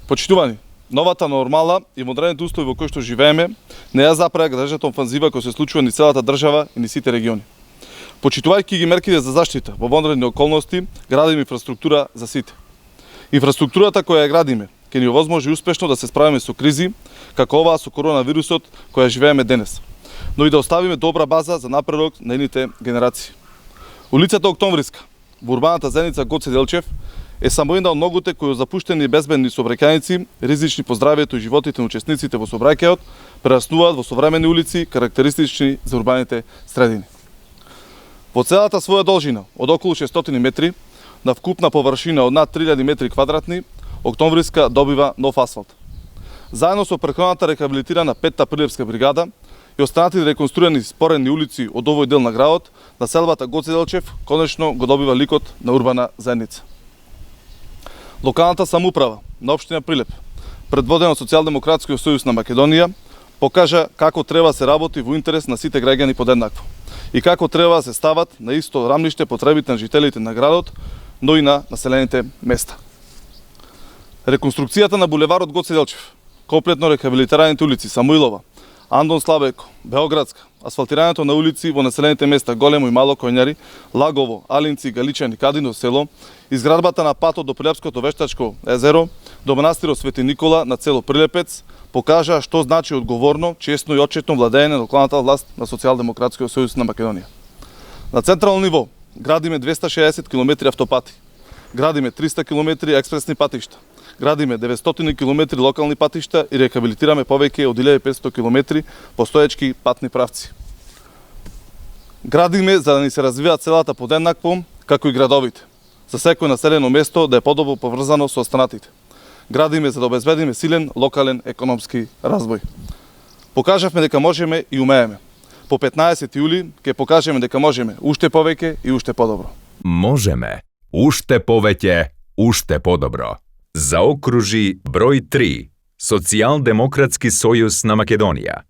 Почитувани, новата нормала и модерните услови во кои што живееме не ја запрага градежната офанзива која се случува ни целата држава и ни сите региони. Почитувајќи ги мерките за заштита во вонредни околности, градиме инфраструктура за сите. Инфраструктурата која ја градиме ќе ни овозможи успешно да се справиме со кризи, како оваа со коронавирусот која живееме денес, но и да оставиме добра база за напредок на едните генерации. Улицата Октомвриска во урбаната заедница Гоце Делчев е само една од многуте кои запуштени и безбедни сообраќајници, ризични по здравието и животите на учесниците во сообраќајот, прераснуваат во современи улици карактеристични за урбаните средини. Во целата своја должина, од околу 600 метри, на вкупна површина од над 3000 метри квадратни, Октомвриска добива нов асфалт. Заедно со претходната рехабилитирана 5-та Прилепска бригада и останатите реконструирани споредни улици од овој дел на градот, населбата Гоце Делчев конечно го добива ликот на урбана заедница. Локалната самоуправа на општина Прилеп, предводена од Социјалдемократскиот сојуз на Македонија, покажа како треба се работи во интерес на сите граѓани подеднакво и како треба да се стават на исто рамниште потребите на жителите на градот, но и на населените места. Реконструкцијата на булеварот Гоце Делчев, комплетно рехабилитираните улици Самуилова, Андон Слабеко, Београдска, асфалтирањето на улици во населените места Големо и Мало Коњари, Лагово, Алинци, Галичани, Кадино село, изградбата на патот до Прилепското вештачко езеро, до манастирот Свети Никола на село Прилепец, покажа што значи одговорно, честно и отчетно владење на локалната власт на Социјалдемократскиот сојуз на Македонија. На централно ниво градиме 260 км автопати, градиме 300 км експресни патишта, градиме 900 км локални патишта и рехабилитираме повеќе од 1500 км постоечки патни правци. Градиме за да ни се развиваат селата подеднакво, како и градовите, за секој населено место да е подобро поврзано со останатите. Градиме за да обезбедиме силен локален економски развој. Покажавме дека можеме и умееме. По 15 јули ќе покажеме дека можеме уште повеќе и уште подобро. Можеме уште повеќе, уште подобро. Заокружи број 3. Социјалдемократски сојуз на Македонија.